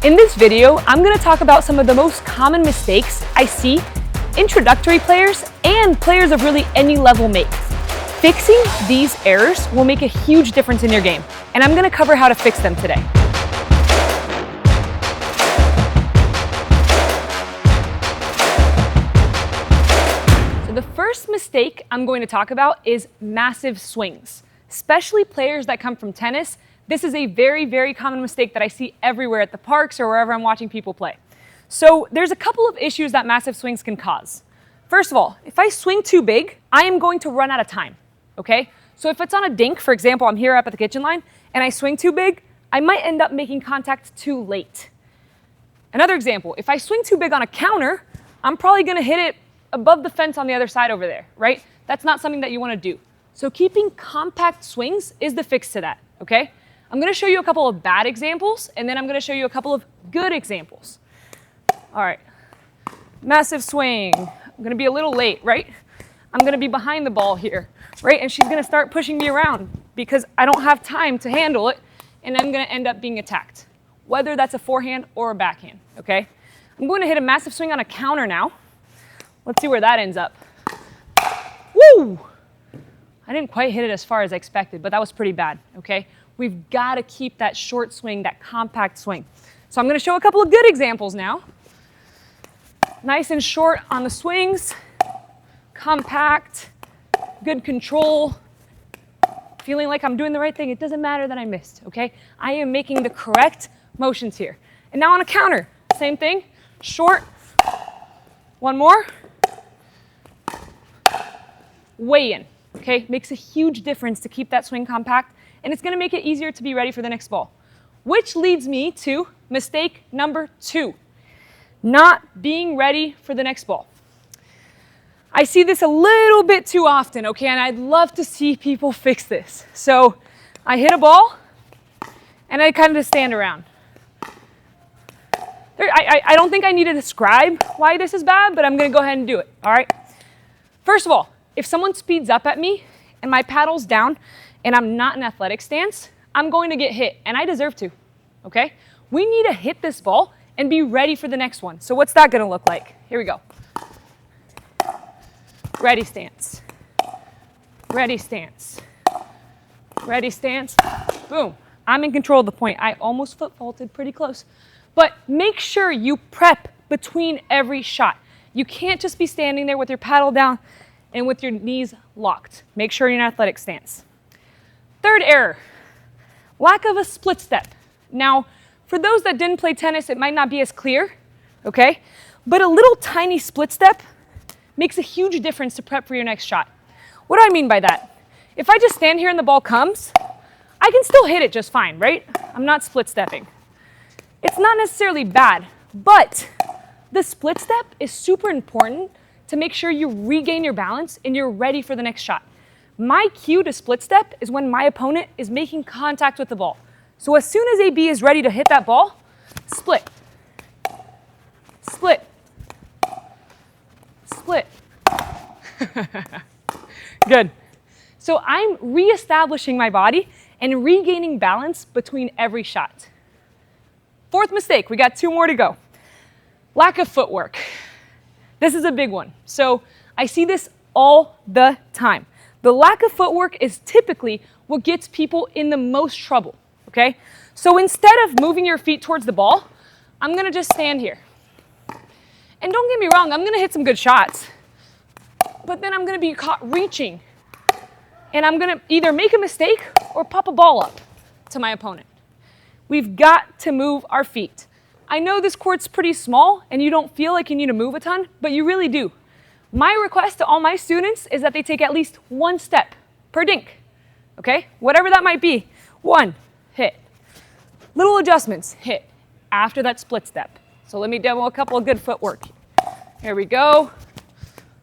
In this video, I'm going to talk about some of the most common mistakes I see introductory players and players of really any level make. Fixing these errors will make a huge difference in your game, and I'm going to cover how to fix them today. So the first mistake I'm going to talk about is massive swings, especially players that come from tennis. This is a very, very common mistake that I see everywhere at the parks or wherever I'm watching people play. So there's a couple of issues that massive swings can cause. First of all, if I swing too big, I am going to run out of time, okay? So if it's on a dink, for example, I'm here up at the kitchen line, and I swing too big, I might end up making contact too late. Another example, if I swing too big on a counter, I'm probably gonna hit it above the fence on the other side over there, right? That's not something that you wanna do. So keeping compact swings is the fix to that, okay? I'm going to show you a couple of bad examples, and then I'm going to show you a couple of good examples. All right, massive swing. I'm going to be a little late, right? I'm going to be behind the ball here, right? And she's going to start pushing me around because I don't have time to handle it, and I'm going to end up being attacked, whether that's a forehand or a backhand, okay? I'm going to hit a massive swing on a counter now. Let's see where that ends up. Woo! I didn't quite hit it as far as I expected, but that was pretty bad, okay? We've got to keep that short swing, that compact swing. So I'm going to show a couple of good examples now. Nice and short on the swings, compact, good control, feeling like I'm doing the right thing. It doesn't matter that I missed, okay? I am making the correct motions here. And now on a counter, same thing, short, one more, weigh in, okay? Makes a huge difference to keep that swing compact, and it's going to make it easier to be ready for the next ball. Which leads me to mistake number 2, not being ready for the next ball. I see this a little bit too often, okay, and I'd love to see people fix this. So I hit a ball, and I kind of stand around. I don't think I need to describe why this is bad, but I'm going to go ahead and do it, all right? First of all, if someone speeds up at me and my paddle's down, and I'm not in athletic stance, I'm going to get hit, and I deserve to, okay? We need to hit this ball and be ready for the next one. So what's that gonna look like? Here we go. Ready stance, ready stance, ready stance, boom. I'm in control of the point. I almost foot faulted, pretty close. But make sure you prep between every shot. You can't just be standing there with your paddle down and with your knees locked. Make sure you're in athletic stance. Third error, lack of a split step. Now, for those that didn't play tennis, it might not be as clear, okay? But a little tiny split step makes a huge difference to prep for your next shot. What do I mean by that? If I just stand here and the ball comes, I can still hit it just fine, right? I'm not split stepping. It's not necessarily bad, but the split step is super important to make sure you regain your balance and you're ready for the next shot. My cue to split step is when my opponent is making contact with the ball. So as soon as AB is ready to hit that ball, split, split, split. Good. So I'm reestablishing my body and regaining balance between every shot. Fourth mistake, we got 2 more to go. Lack of footwork. This is a big one. So I see this all the time. The lack of footwork is typically what gets people in the most trouble, okay? So instead of moving your feet towards the ball, I'm going to just stand here. And don't get me wrong, I'm going to hit some good shots, but then I'm going to be caught reaching, and I'm going to either make a mistake or pop a ball up to my opponent. We've got to move our feet. I know this court's pretty small, and you don't feel like you need to move a ton, but you really do. My request to all my students is that they take at least 1 step per dink, okay? Whatever that might be. 1, hit. Little adjustments, hit, after that split step. So let me demo a couple of good footwork. Here we go.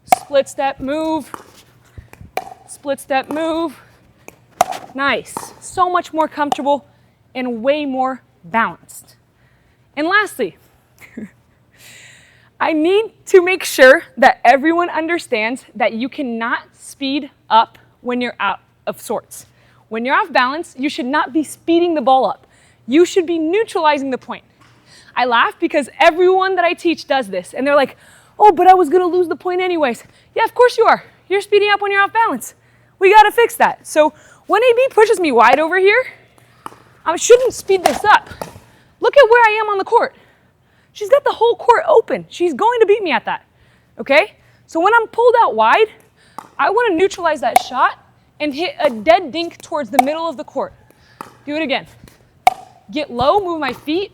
Split step, move. Split step, move. Nice. So much more comfortable and way more balanced. And lastly, I need to make sure that everyone understands that you cannot speed up when you're out of sorts. When you're off balance, you should not be speeding the ball up. You should be neutralizing the point. I laugh because everyone that I teach does this. And they're like, oh, but I was gonna lose the point anyways. Yeah, of course you are. You're speeding up when you're off balance. We gotta fix that. So when AB pushes me wide over here, I shouldn't speed this up. Look at where I am on the court. She's got the whole court open. She's going to beat me at that, okay? So when I'm pulled out wide, I wanna neutralize that shot and hit a dead dink towards the middle of the court. Do it again. Get low, move my feet,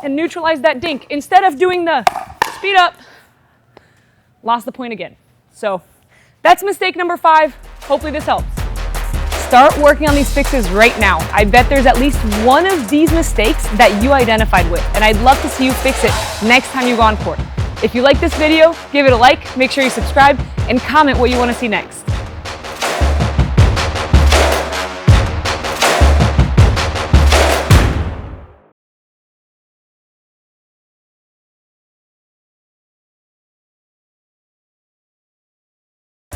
and neutralize that dink. Instead of doing the speed up, lost the point again. So that's mistake number 5. Hopefully this helps. Start working on these fixes right now. I bet there's at least one of these mistakes that you identified with, and I'd love to see you fix it next time you go on court. If you like this video, give it a like, make sure you subscribe, and comment what you want to see next.